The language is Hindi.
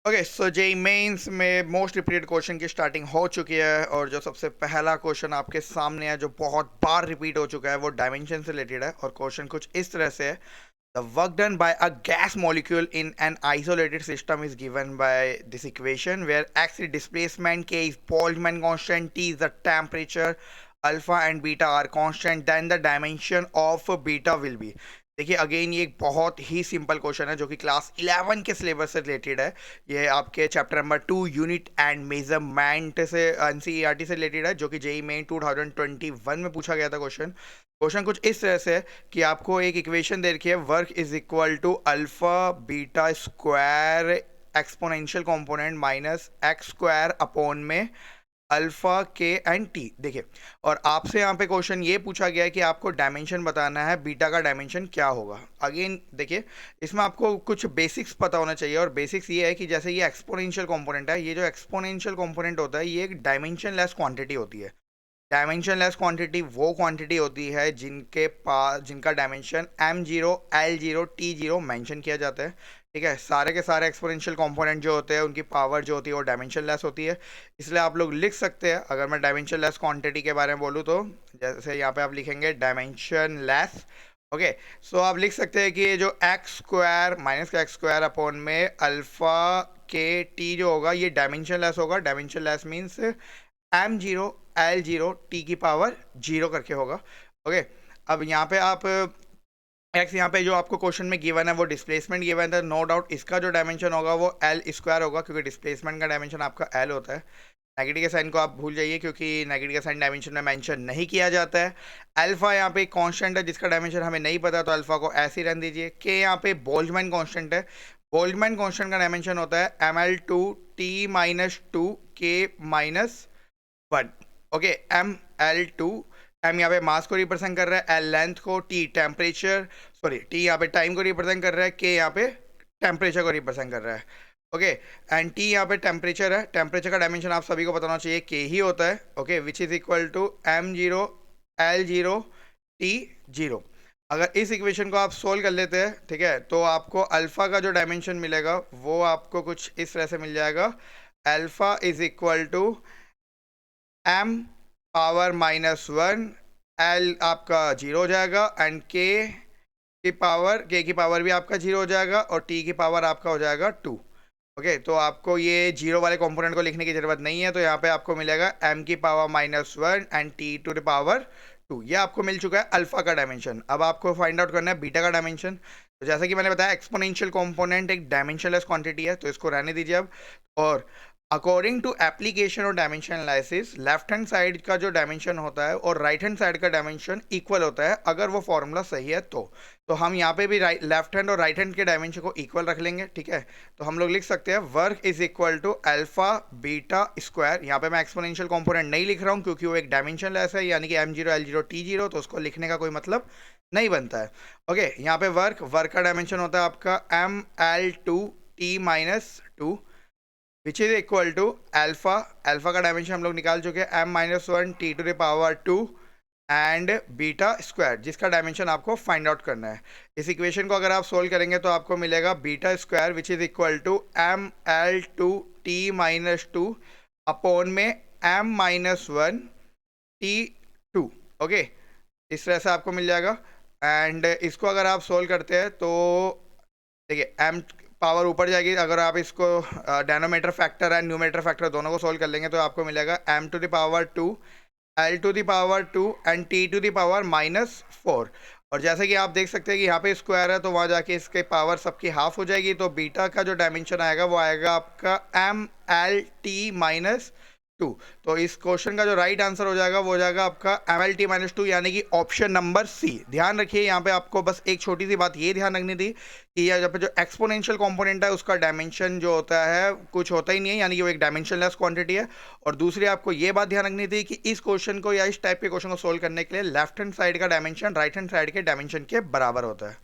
ओके सो जेई मेंस में मोस्ट रिपीटेड क्वेश्चन की स्टार्टिंग हो चुकी है और जो सबसे पहला क्वेश्चन आपके सामने है जो बहुत बार रिपीट हो चुका है वो डायमेंशन से रिलेटेड है और क्वेश्चन कुछ इस तरह से है। The work done by a gas molecule in an isolated system is given by this equation where x is displacement, k is Boltzmann constant, T is the temperature, alpha and beta are constant, then the dimension of beta will be. देखिए अगेन ये एक बहुत ही सिंपल क्वेश्चन है जो कि क्लास 11 के सिलेबस से रिलेटेड है। ये आपके chapter number 2 unit and measurement से एनसीईआरटी से रिलेटेड है जो कि जेई मेन 2021 में पूछा गया था। क्वेश्चन क्वेश्चन कुछ इस तरह से है कि आपको एक इक्वेशन दे रखी है, work is equal to alpha beta square exponential component minus x square upon में अल्फा के एंड टी। देखिए और आपसे यहाँ पे क्वेश्चन ये पूछा गया है कि आपको डायमेंशन बताना है, बीटा का डायमेंशन क्या होगा। अगेन देखिए इसमें आपको कुछ बेसिक्स पता होना चाहिए और बेसिक्स ये है कि जैसे ये एक्सपोनेंशियल कंपोनेंट है, ये जो एक्सपोनेंशियल कंपोनेंट होता है ये एक डायमेंशन लेस क्वांटिटी होती है। डायमेंशन लेस क्वांटिटी वो क्वांटिटी होती है जिनके पास जिनका dimension m0 l0 t0 mention किया जाता है। ठीक है, सारे के सारे एक्सपोनेंशियल कंपोनेंट जो होते हैं उनकी पावर जो होती है वो डायमेंशन लेस होती है। इसलिए आप लोग लिख सकते हैं, अगर मैं डायमेंशन लेस क्वांटिटी के बारे में बोलूँ तो जैसे यहाँ पे आप लिखेंगे डायमेंशन लेस। ओके सो आप लिख सकते हैं कि ये जो एक्स स्क्वायर माइनस का एक्स स्क्वायर अपॉन में अल्फा के टी जो होगा ये डायमेंशन लेस होगा। Dimension less means m0 l0 t की पावर 0 करके होगा। ओके अब यहाँ पे आप एक्स यहाँ पे जो आपको क्वेश्चन में गिवन है वो डिस्प्लेसमेंट गिवन है, नो डाउट इसका जो डायमेंशन होगा वो एल स्क्वायर होगा क्योंकि डिस्प्लेसमेंट का डायमेंशन आपका एल होता है। नेगेटिव के साइन को आप भूल जाइए क्योंकि नेगेटिव का साइन डायमेंशन में मेंशन नहीं किया जाता है। अल्फा यहाँ पे एक कांस्टेंट है जिसका डायमेंशन हमें नहीं पता तो अल्फा को ऐसे ही रहने दीजिए। के यहाँ पे बोल्ट्जमैन कांस्टेंट है, बोल्ट्जमैन कांस्टेंट का डायमेंशन होता है ml2 t minus 2 k minus 1। Okay ml2 M यहाँ पे मास को रिप्रेजेंट कर रहा है, एल लेंथ को, टी टेम्परेचर सॉरी टी यहाँ पे टाइम को रिप्रेजेंट कर रहा है, के यहाँ पे टेम्परेचर को रिप्रेजेंट कर रहा है। ओके एंड टी यहाँ पे टेम्परेचर है, टेम्परेचर का डायमेंशन आप सभी को पता होना चाहिए के ही होता है। Okay which is equal to m0 l0 t0। अगर इस इक्वेशन को आप सोल्व कर लेते हैं ठीक है तो आपको अल्फा का जो डायमेंशन मिलेगा वो आपको कुछ इस तरह से मिल जाएगा। Alpha is equal to m power minus 1, L आपका 0 हो जाएगा एंड के की पावर भी आपका 0 हो जाएगा और टी की पावर आपका हो जाएगा 2। ओके तो आपको ये 0 वाले कंपोनेंट को लिखने की ज़रूरत नहीं है, तो यहाँ पे आपको मिलेगा m की power minus 1 and T to the power 2। ये आपको मिल चुका है अल्फा का डायमेंशन। अब आपको फाइंड आउट करना है बीटा का डायमेंशन। तो जैसा कि मैंने बताया एक्सपोनेंशियल कंपोनेंट एक डायमेंशनलेस क्वांटिटी है तो इसको रहने दीजिए अब। और अकॉर्डिंग टू एप्लीकेशन और dimension analysis left hand side का जो डायमेंशन होता है और राइट हैंड साइड का डायमेंशन इक्वल होता है अगर वो फॉर्मूला सही है तो हम यहाँ पे भी लेफ्ट हैंड और राइट हैंड के डायमेंशन को इक्वल रख लेंगे। ठीक है तो हम लोग लिख सकते हैं work is equal to alpha beta square. यहाँ पे मैं एक्सपोनेंशियल कंपोनेंट नहीं लिख रहा हूँ क्योंकि वो एक डायमेंशन लेस है यानी कि m0 l0 t0, तो उसको लिखने का कोई मतलब नहीं बनता है। ओके यहाँ पे वर्क का डायमेंशन होता है आपका ml2 t minus 2 which is equal to alpha का डायमेंशन हम लोग निकाल चुके हैं m-1 t to the power 2 and beta square जिसका डायमेंशन आपको फाइंड आउट करना है। इस इक्वेशन को अगर आप सोल्व करेंगे तो आपको मिलेगा beta square which is equal to ml2 t minus 2 upon में m-1 t2। ओके इस तरह से आपको मिल जाएगा एंड इसको अगर आप सोल्व करते हैं तो देखिए m पावर ऊपर जाएगी। अगर आप इसको denominator factor and numerator factor दोनों को सोल्व कर लेंगे तो आपको मिलेगा m to the power 2 l to the power 2 and t to the power minus 4। और जैसे कि आप देख सकते हैं कि यहाँ पे स्क्वायर है तो वहाँ जाके इसके पावर सबकी हाफ हो जाएगी, तो बीटा का जो डायमेंशन आएगा वो आएगा आपका mlt माइनस 2। तो इस क्वेश्चन का जो राइट आंसर हो जाएगा वो हो जाएगा आपका mlt माइनस 2 यानी कि ऑप्शन नंबर सी। ध्यान रखिए यहाँ पे आपको बस एक छोटी सी बात ये ध्यान रखनी थी कि यहाँ पे जो एक्सपोनेंशियल कंपोनेंट है उसका डायमेंशन जो होता है कुछ होता ही नहीं है यानी कि वो एक डायमेंशनलेस क्वांटिटी है। और दूसरी आपको ये बात ध्यान रखनी थी कि इस क्वेश्चन को या इस टाइप के क्वेश्चन को सोल्व करने के लिए लेफ्ट हैंड साइड का डायमेंशन राइट हैंड साइड के डायमेंशन के बराबर होता है।